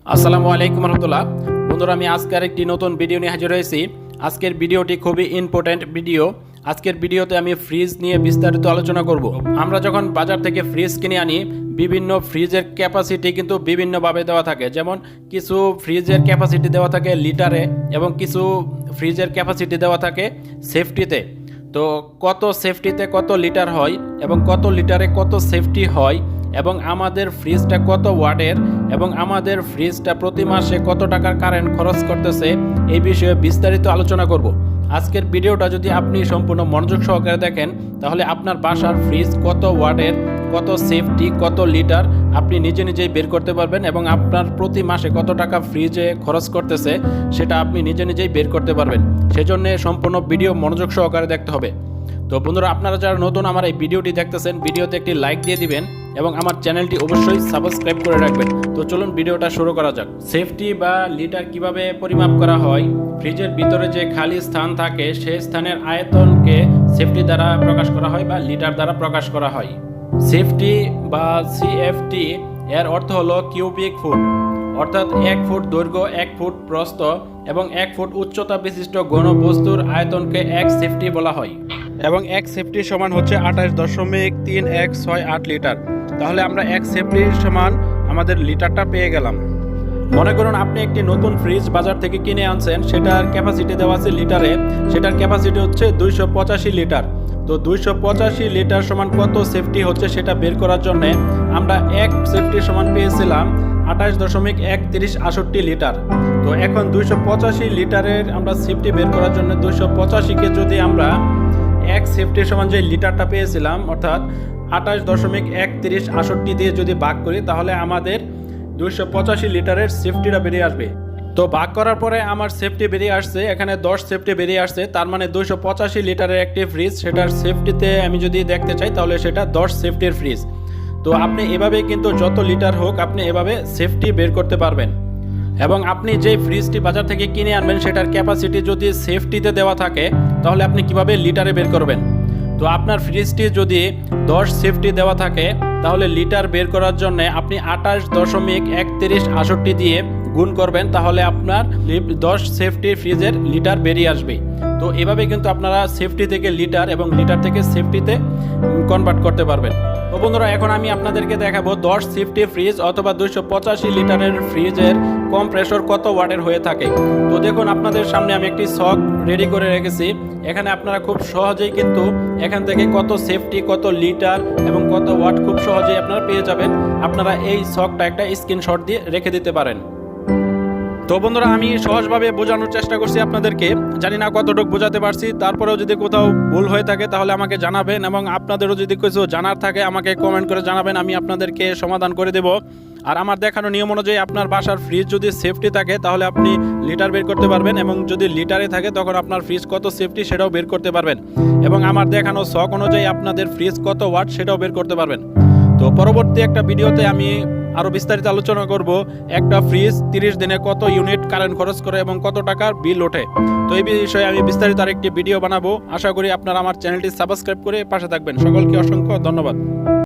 আসসালামু আলাইকুম রহমতুল্লাহ। বন্ধুরা, আমি আজকে আরেকটি নতুন ভিডিও নিয়ে হাজির হয়েছি। আজকের ভিডিওটি খুবই ইম্পর্টেন্ট ভিডিও। আজকের ভিডিওতে আমি ফ্রিজ নিয়ে বিস্তারিত আলোচনা করব। আমরা যখন বাজার থেকে ফ্রিজ কিনে আনি, বিভিন্ন ফ্রিজের ক্যাপাসিটি কিন্তু বিভিন্নভাবে দেওয়া থাকে। যেমন কিছু ফ্রিজের ক্যাপাসিটি দেওয়া থাকে লিটারে এবং কিছু ফ্রিজের ক্যাপাসিটি দেওয়া থাকে সেফটিতে। তো কত সেফটিতে কত লিটার হয় এবং কত লিটারে কত সেফটি হয় এবং আমাদের ফ্রিজটা কত ওয়াটের এবং আমাদের ফ্রিজটা প্রতি মাসে কত টাকার কারেন্ট খরচ করতেছে, এই বিষয়ে বিস্তারিত আলোচনা করব। আজকের ভিডিওটা যদি আপনি সম্পূর্ণ মনোযোগ সহকারে দেখেন, তাহলে আপনার বাসার ফ্রিজ কত ওয়াটের, কত সেফটি, কত লিটার আপনি নিজেই বের করতে পারবেন এবং আপনার প্রতি মাসে কত টাকা ফ্রিজে খরচ করতেছে সেটা আপনি নিজেই বের করতে পারবেন। সেজন্য সম্পূর্ণ ভিডিও মনোযোগ সহকারে দেখতে হবে। তো বন্ধুরা, আপনারা যারা নতুন আমার এই ভিডিওটি দেখতেছেন, ভিডিওতে একটি লাইক দিয়ে দিবেন এবং আমার চ্যানেলটি অবশ্যই সাবস্ক্রাইব করে রাখবেন। তো চলুন ভিডিওটা শুরু করা যাক। সেফটি বা লিটার কিভাবে পরিমাপ করা হয়? ফ্রিজের ভিতরে যে খালি স্থান থাকে সেই স্থানের আয়তনকে সেফটি দ্বারা প্রকাশ করা হয় বা লিটার দ্বারা প্রকাশ করা হয়। সেফটি বা সিএফটি এর অর্থ হলো কিউবিক ফুট, অর্থাৎ 1 ফুট দৈর্ঘ্য, 1 ফুট প্রস্থ এবং 1 ফুট উচ্চতা বিশিষ্ট ঘনবস্তুর আয়তনকে এক সেফটি বলা হয়। এবং এক সেফটি সমান হচ্ছে 28.3168 লিটার। তাহলে আমরা এক সেফটির সমান আমাদের লিটারটা পেয়ে গেলাম। মনে করুন আপনি একটি নতুন ফ্রিজ বাজার থেকে কিনে আনছেন, সেটার ক্যাপাসিটি দেওয়া আছে লিটারে, সেটার ক্যাপাসিটি হচ্ছে 285 লিটার। তো 285 লিটার সমান কত সেফটি হচ্ছে সেটা বের করার জন্য আমরা এক সেফটির সমান পেয়েছিলাম 28.3168 লিটার। তো এখন 285 লিটারের আমরা সেফটি বের করার জন্য 285কে যদি আমরা এক সেফটির সমান যে লিটারটা পেয়েছিলাম অর্থাৎ 28.3168 দিয়ে যদি ভাগ করি, তাহলে আমাদের 285 লিটারের সেফটিটা বেরিয়ে আসবে। তো ভাগ করার পরে আমার সেফটি বেরিয়ে আসছে, এখানে 10 সেফটি বেরিয়ে আসছে। তার মানে 285 লিটারের একটি ফ্রিজ, সেটার সেফটিতে আমি যদি দেখতে চাই তাহলে সেটা 10 সেফটির ফ্রিজ। তো আপনি এভাবে কিন্তু যত লিটার হোক আপনি এভাবে সেফটি বের করতে পারবেন। এবং আপনি যে ফ্রিজটি বাজার থেকে কিনে আনবেন সেটার ক্যাপাসিটি যদি সেফটিতে দেওয়া থাকে, তাহলে আপনি কিভাবে লিটারে বের করবেন? তো আপনার ফ্রিজটি যদি 10 সেফটি দেওয়া থাকে, তাহলে লিটার বের করার জন্য আপনি 28.3168 দিয়ে গুণ করবেন, তাহলে আপনার 10 সেফটি ফ্রিজের লিটার বেরিয়ে আসবে। তো এভাবে কিন্তু আপনারা সেফটি থেকে লিটার এবং লিটার থেকে সেফটিতে কনভার্ট করতে পারবেন। তো বন্ধুরা, এখন আমি আপনাদেরকে দেখাবো 10 সেফটি ফ্রিজ অথবা 285 লিটারের ফ্রিজের কম্প্রেসর কত ওয়াটের হয়ে থাকে। তো দেখুন, আপনাদের সামনে আমি একটি ছক রেডি করে রেখেছি। এখানে আপনারা খুব সহজেই কিন্তু এখান থেকে কত সেফটি, কত লিটার এবং কত ওয়াট খুব সহজেই আপনারা পেয়ে যাবেন। আপনারা এই ছকটা একটা স্ক্রিনশট দিয়ে রেখে দিতে পারেন। তো বন্ধুরা, আমি সহজভাবে বোঝানোর চেষ্টা করছি আপনাদেরকে, জানি না কতটুকু বোঝাতে পারছি। তারপরেও যদি কোথাও ভুল হয়ে থাকে তাহলে আমাকে জানাবেন এবং আপনাদেরও যদি কিছু জানার থাকে আমাকে কমেন্ট করে জানাবেন, আমি আপনাদেরকে সমাধান করে দেব। আর আমার দেখানো নিয়ম অনুযায়ী আপনার বাসার ফ্রিজ যদি সেফটি থাকে তাহলে আপনি লিটার বের করতে পারবেন এবং যদি লিটারে থাকে তখন আপনার ফ্রিজ কত সেফটি সেটাও বের করতে পারবেন এবং আমার দেখানো ছক অনুযায়ী আপনাদের ফ্রিজ কত ওয়াট সেটাও বের করতে পারবেন। তো পরবর্তী একটা ভিডিওতে আমি আরও বিস্তারিত আলোচনা করব একটা ফ্রিজ 30 দিনে কত ইউনিট কারেন্ট খরচ করে এবং কত টাকার বিল ওঠে। তো এই বিষয়ে আমি বিস্তারিত আরেকটি ভিডিও বানাবো। আশা করি আপনারা আমার চ্যানেলটি সাবস্ক্রাইব করে পাশে থাকবেন। সকলকে অসংখ্য ধন্যবাদ।